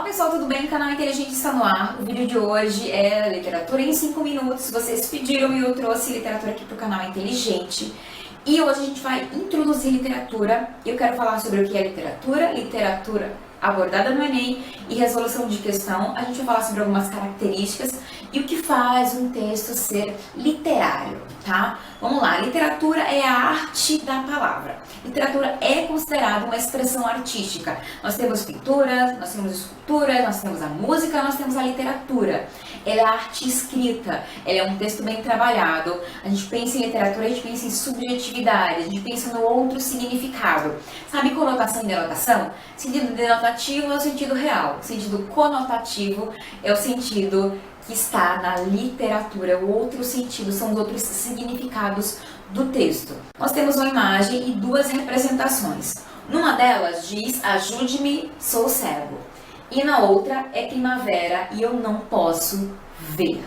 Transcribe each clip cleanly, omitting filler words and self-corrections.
pessoal, tudo bem? O canal Inteligente está no ar. O vídeo de hoje é literatura em 5 minutos. Vocês pediram e eu trouxe literatura aqui para o canal Inteligente. E hoje a gente vai introduzir literatura. Eu quero falar sobre o que é literatura, literatura abordada no Enem e resolução de questão. A gente vai falar sobre algumas características e o que faz um texto ser literário, tá? Vamos lá, literatura é a arte da palavra. Literatura é considerada uma expressão artística. Nós temos pintura, nós temos escultura, nós temos a música, nós temos a literatura. Ela é arte escrita, ela é um texto bem trabalhado. A gente pensa em literatura, a gente pensa em subjetividade, a gente pensa no outro significado. Sabe conotação e denotação? Sentido denotativo é o sentido real, o sentido conotativo é o sentido que está na literatura, o outro sentido são os outros significados do texto. Nós temos uma imagem e duas representações. Numa delas diz, ajude-me, sou cego. E na outra é primavera e eu não posso ver.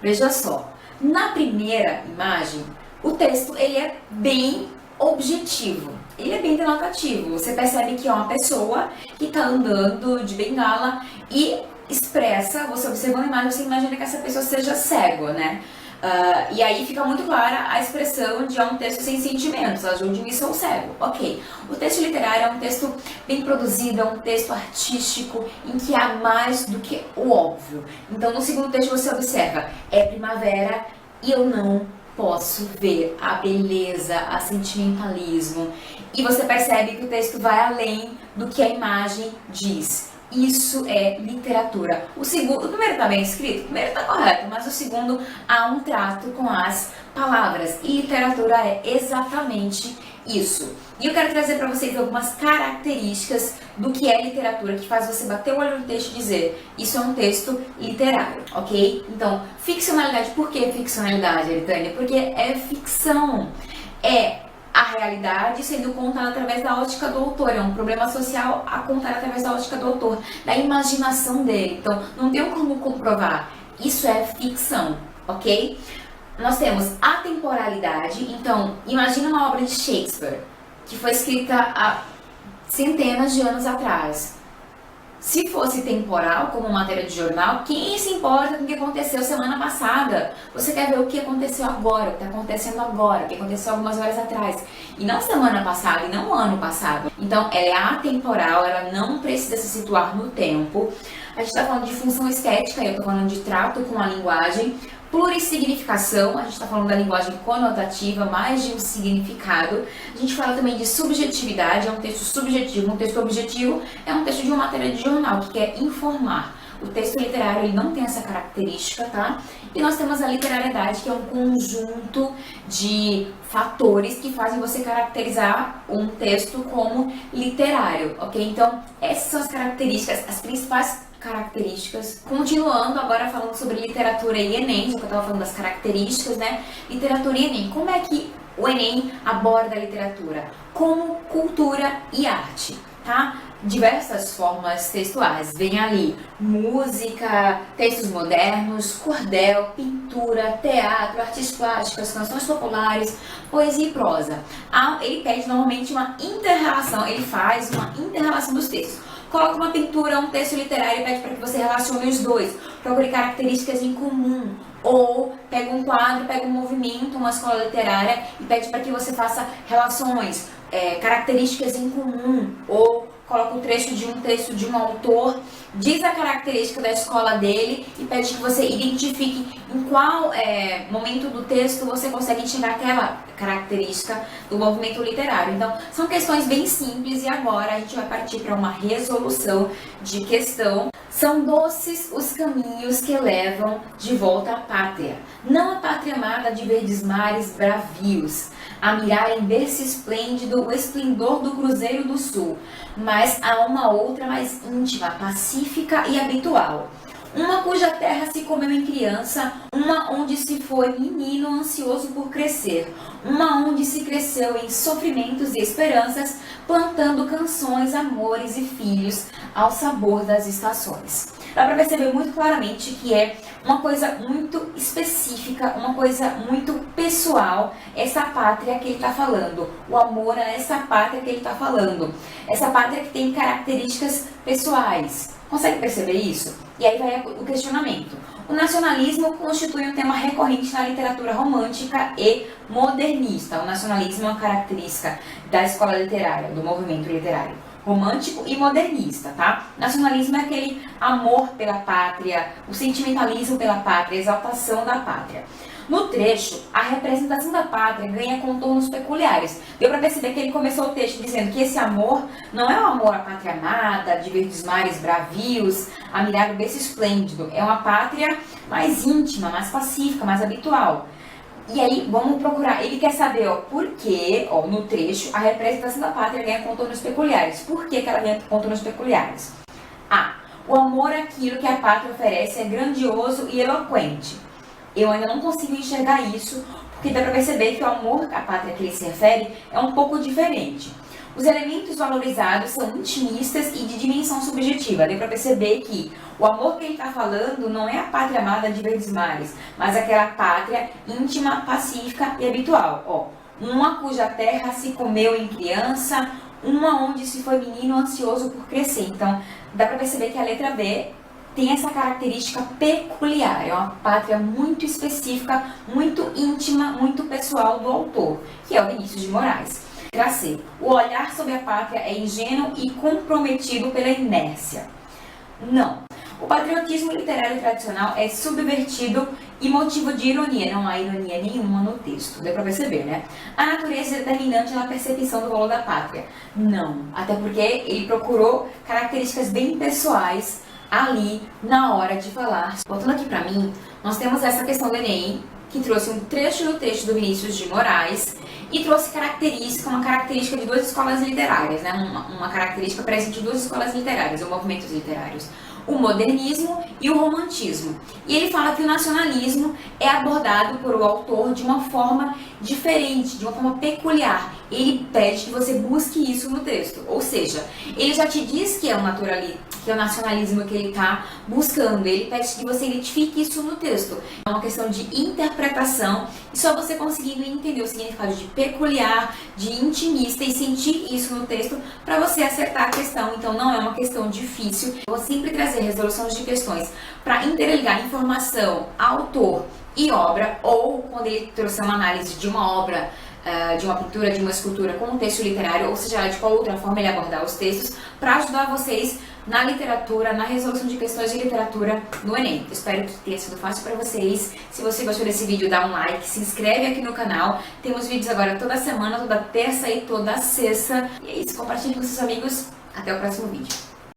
Veja só, na primeira imagem, o texto ele é bem objetivo. Ele é bem denotativo. Você percebe que é uma pessoa que está andando de bengala e expressa, você observando a imagem, você imagina que essa pessoa seja cego, né? E aí fica muito clara a expressão de um texto sem sentimentos, ajude-me, sou cego. Ok, o texto literário é um texto bem produzido, é um texto artístico em que há mais do que o óbvio. Então no segundo texto você observa, é primavera e eu não posso ver a beleza, a sentimentalismo. E você percebe que o texto vai além do que a imagem diz. Isso é literatura. O primeiro está bem escrito, o primeiro está correto, mas o segundo há um trato com as palavras. E literatura é exatamente isso. E eu quero trazer para vocês algumas características do que é literatura, que faz você bater o olho no texto e dizer, isso é um texto literário, ok? Então, ficcionalidade. Por que ficcionalidade, Eritânia? Porque é ficção. É a realidade sendo contada através da ótica do autor, é um problema social a contar através da ótica do autor, da imaginação dele. Então, não tem como comprovar. Isso é ficção, ok? Nós temos atemporalidade. Então, imagina uma obra de Shakespeare, que foi escrita há centenas de anos atrás. Se fosse temporal, como matéria de jornal, quem se importa com o que aconteceu semana passada? Você quer ver o que aconteceu agora, o que está acontecendo agora, o que aconteceu algumas horas atrás. E não semana passada, e não ano passado. Então, ela é atemporal, ela não precisa se situar no tempo. A gente está falando de função estética, eu estou falando de trato com a linguagem. Plurissignificação, a gente está falando da linguagem conotativa, mais de um significado. A gente fala também de subjetividade, é um texto subjetivo. Um texto objetivo é um texto de uma matéria de jornal, que quer informar. O texto literário ele não tem essa característica, tá? E nós temos a literariedade, que é um conjunto de fatores que fazem você caracterizar um texto como literário, ok? Então, essas são as características, as principais características. Continuando agora falando sobre literatura e Enem, já que eu estava falando das características, né? Literatura e Enem. Como é que o Enem aborda a literatura? Como cultura e arte, tá? Diversas formas textuais. Vem ali música, textos modernos, cordel, pintura, teatro, artes plásticas, canções populares, poesia e prosa. Ele pede normalmente uma inter-relação, ele faz uma inter-relação dos textos. Coloca uma pintura, um texto literário e pede para que você relacione os dois. Procure características em comum. Ou pega um quadro, pega um movimento, uma escola literária e pede para que você faça relações, características em comum. Ou coloca o trecho de um texto de um autor, diz a característica da escola dele e pede que você identifique em qual momento do texto você consegue enxergar aquela característica do movimento literário. Então, são questões bem simples e agora a gente vai partir para uma resolução de questão. São doces os caminhos que levam de volta à pátria, não a pátria amada de verdes mares bravios, a mirar em berço esplêndido o esplendor do Cruzeiro do Sul, mas há uma outra mais íntima, pacífica e habitual. Uma cuja terra se comeu em criança, uma onde se foi menino ansioso por crescer, uma onde se cresceu em sofrimentos e esperanças, plantando canções, amores e filhos ao sabor das estações. Dá para perceber muito claramente que é uma coisa muito específica, uma coisa muito pessoal, essa pátria que ele está falando, o amor a essa pátria que ele está falando, essa pátria que tem características pessoais. Consegue perceber isso? E aí vai o questionamento. O nacionalismo constitui um tema recorrente na literatura romântica e modernista. O nacionalismo é uma característica da escola literária, do movimento literário romântico e modernista, tá? Nacionalismo é aquele amor pela pátria, o sentimentalismo pela pátria, a exaltação da pátria. No trecho, a representação da pátria ganha contornos peculiares. Deu para perceber que ele começou o texto dizendo que esse amor não é o amor à pátria amada, de verdes mares bravios, a mirar o berço esplêndido. É uma pátria mais íntima, mais pacífica, mais habitual. E aí, vamos procurar. Ele quer saber, por que, no trecho, a representação da pátria ganha contornos peculiares. Por que ela ganha contornos peculiares? O amor àquilo que a pátria oferece é grandioso e eloquente. Eu ainda não consigo enxergar isso, porque dá para perceber que o amor à pátria que ele se refere é um pouco diferente. Os elementos valorizados são intimistas e de dimensão subjetiva. Deu para perceber que o amor que ele está falando não é a pátria amada de verdes mares, mas aquela pátria íntima, pacífica e habitual. Uma cuja terra se comeu em criança, uma onde se foi menino ansioso por crescer. Então, dá para perceber que a letra B tem essa característica peculiar, é uma pátria muito específica, muito íntima, muito pessoal do autor, que é o Vinícius de Moraes. Letra C. O olhar sobre a pátria é ingênuo e comprometido pela inércia. Não. O patriotismo literário tradicional é subvertido e motivo de ironia. Não há ironia nenhuma no texto. Deu pra perceber, né? A natureza é determinante na percepção do valor da pátria. Não. Até porque ele procurou características bem pessoais ali na hora de falar. Voltando aqui pra mim, nós temos essa questão do Enem, que trouxe um trecho do texto do Vinícius de Moraes e trouxe uma característica de duas escolas literárias, né? Uma característica presente em duas escolas literárias, ou movimentos literários. O modernismo e o romantismo. E ele fala que o nacionalismo é abordado por o autor de uma forma diferente, de uma forma peculiar. Ele pede que você busque isso no texto. Ou seja, ele já te diz que é o nacionalismo que ele está buscando. Ele pede que você identifique isso no texto. É uma questão de interpretação e só você conseguindo entender o significado de peculiar, de intimista e sentir isso no texto para você acertar a questão. Então não é uma questão difícil. Eu vou sempre trazer resoluções de questões para interligar informação, autor e obra, ou quando ele trouxe uma análise de uma obra, de uma pintura, de uma escultura com um texto literário, ou seja, de qual outra forma ele abordar os textos, para ajudar vocês na literatura, na resolução de questões de literatura no Enem. Espero que tenha sido fácil para vocês. Se você gostou desse vídeo, dá um like, se inscreve aqui no canal. Temos vídeos agora toda semana, toda terça e toda sexta. E é isso, compartilhe com seus amigos. Até o próximo vídeo.